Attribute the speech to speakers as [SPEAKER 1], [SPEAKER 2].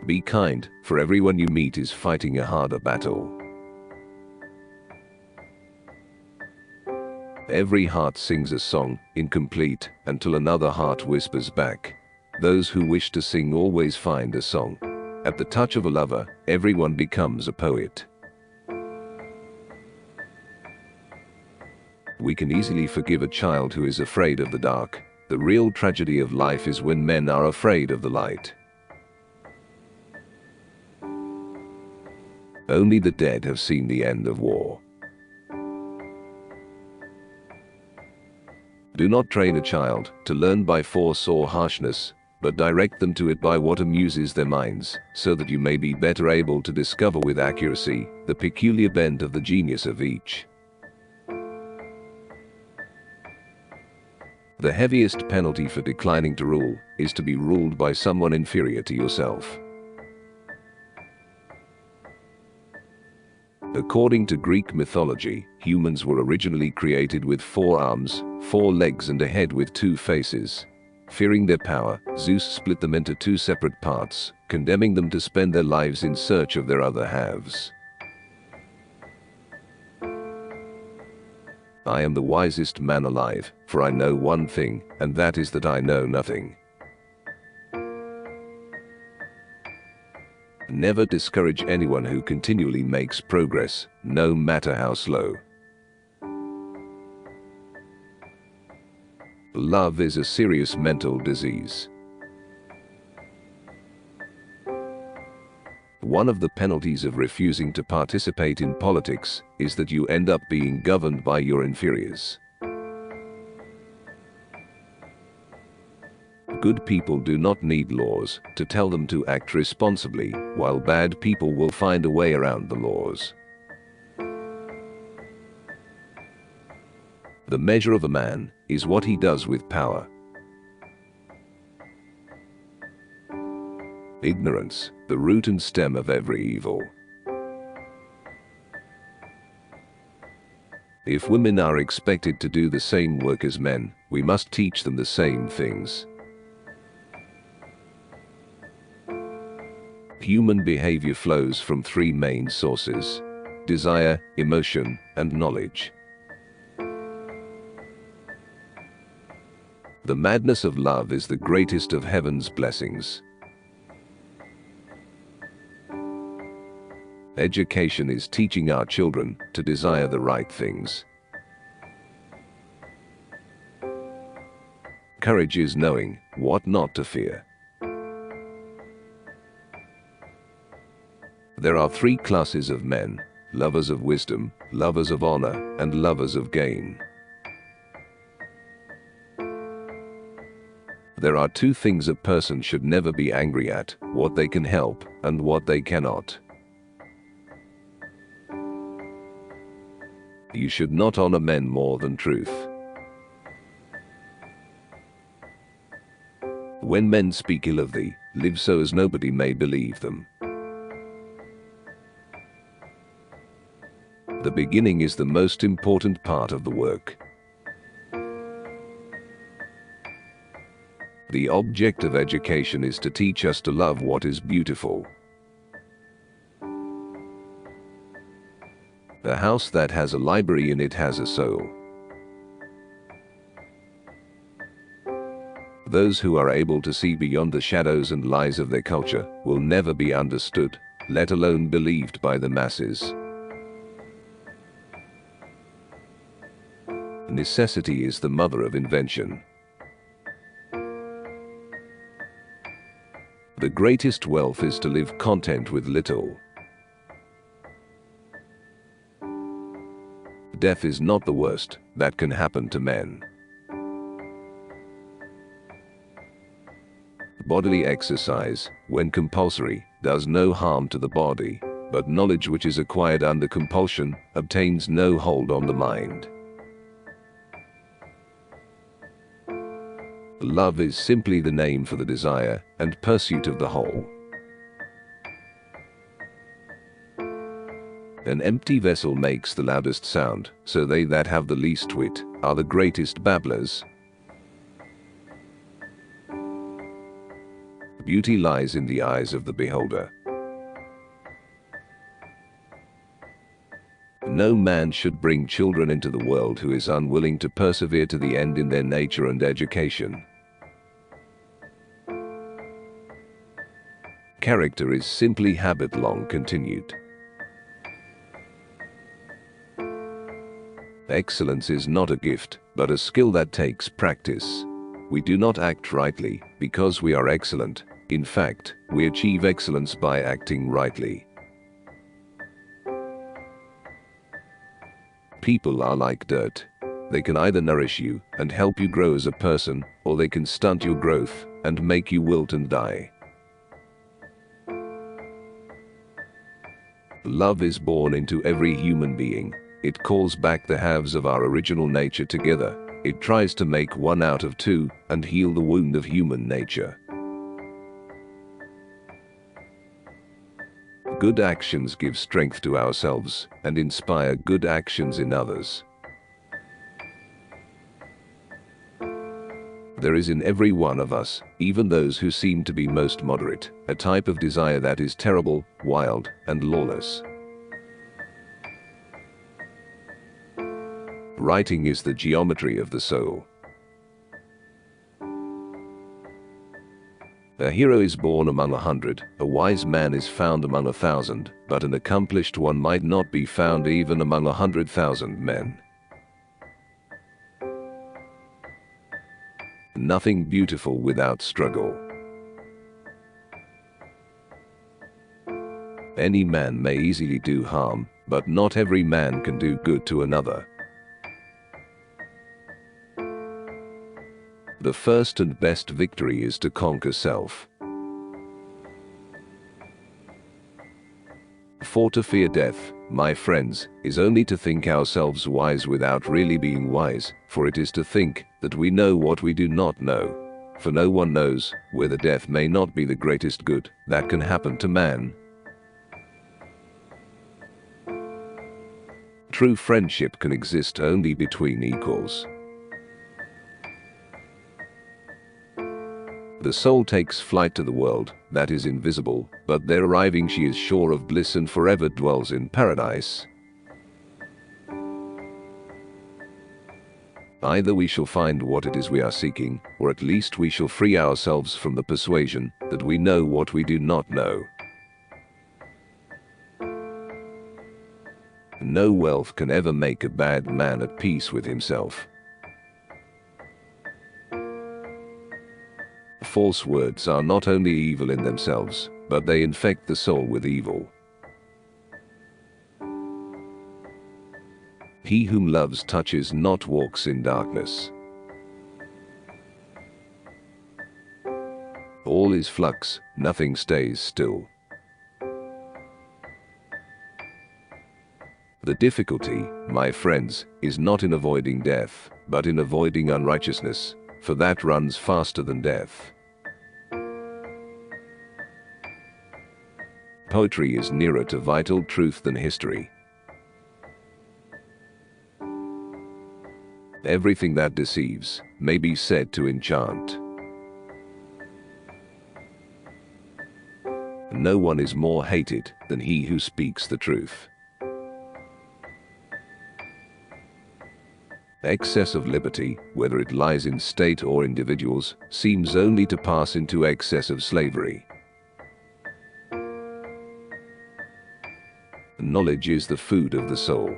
[SPEAKER 1] Be kind, for everyone you meet is fighting a harder battle. Every heart sings a song, incomplete, until another heart whispers back. Those who wish to sing always find a song. At the touch of a lover, everyone becomes a poet. We can easily forgive a child who is afraid of the dark. The real tragedy of life is when men are afraid of the light. Only the dead have seen the end of war. Do not train a child to learn by force or harshness, but direct them to it by what amuses their minds, so that you may be better able to discover with accuracy the peculiar bent of the genius of each. The heaviest penalty for declining to rule is to be ruled by someone inferior to yourself. According to Greek mythology, humans were originally created with 4 arms, 4 legs and a head with 2 faces. Fearing their power, Zeus split them into 2 separate parts, condemning them to spend their lives in search of their other halves. I am the wisest man alive, for I know one thing, and that is that I know nothing. Never discourage anyone who continually makes progress, no matter how slow. Love is a serious mental disease. One of the penalties of refusing to participate in politics is that you end up being governed by your inferiors. Good people do not need laws to tell them to act responsibly, while bad people will find a way around the laws. The measure of a man is what he does with power. Ignorance, the root and stem of every evil. If women are expected to do the same work as men, we must teach them the same things. Human behavior flows from 3 main sources: desire, emotion, and knowledge. The madness of love is the greatest of heaven's blessings. Education is teaching our children to desire the right things. Courage is knowing what not to fear. There are 3 classes of men: lovers of wisdom, lovers of honor, and lovers of gain. There are 2 things a person should never be angry at: what they can help and what they cannot. You should not honor men more than truth. When men speak ill of thee, live so as nobody may believe them. The beginning is the most important part of the work. The object of education is to teach us to love what is beautiful. A house that has a library in it has a soul. Those who are able to see beyond the shadows and lies of their culture will never be understood, let alone believed by the masses. Necessity is the mother of invention. The greatest wealth is to live content with little. Death is not the worst that can happen to men. Bodily exercise, when compulsory, does no harm to the body, but knowledge which is acquired under compulsion obtains no hold on the mind. Love is simply the name for the desire and pursuit of the whole. An empty vessel makes the loudest sound, so they that have the least wit are the greatest babblers. Beauty lies in the eyes of the beholder. No man should bring children into the world who is unwilling to persevere to the end in their nature and education. Character is simply habit long continued. Excellence is not a gift, but a skill that takes practice. We do not act rightly because we are excellent. In fact, we achieve excellence by acting rightly. People are like dirt. They can either nourish you and help you grow as a person, or they can stunt your growth and make you wilt and die. Love is born into every human being. It calls back the halves of our original nature together. It tries to make one out of two and heal the wound of human nature. Good actions give strength to ourselves and inspire good actions in others. There is in every one of us, even those who seem to be most moderate, a type of desire that is terrible, wild, and lawless. Writing is the geometry of the soul. A hero is born among 100, a wise man is found among 1,000, but an accomplished one might not be found even among 100,000 men. Nothing beautiful without struggle. Any man may easily do harm, but not every man can do good to another. The first and best victory is to conquer self. For to fear death, my friends, is only to think ourselves wise without really being wise, for it is to think that we know what we do not know. For no one knows whether death may not be the greatest good that can happen to man. True friendship can exist only between equals. The soul takes flight to the world that is invisible, but there arriving she is sure of bliss and forever dwells in paradise. Either we shall find what it is we are seeking, or at least we shall free ourselves from the persuasion that we know what we do not know. No wealth can ever make a bad man at peace with himself. False words are not only evil in themselves, but they infect the soul with evil. He whom loves touches not walks in darkness. All is flux, nothing stays still. The difficulty, my friends, is not in avoiding death, but in avoiding unrighteousness, for that runs faster than death. Poetry is nearer to vital truth than history. Everything that deceives may be said to enchant. No one is more hated than he who speaks the truth. Excess of liberty, whether it lies in state or individuals, seems only to pass into excess of slavery. Knowledge is the food of the soul.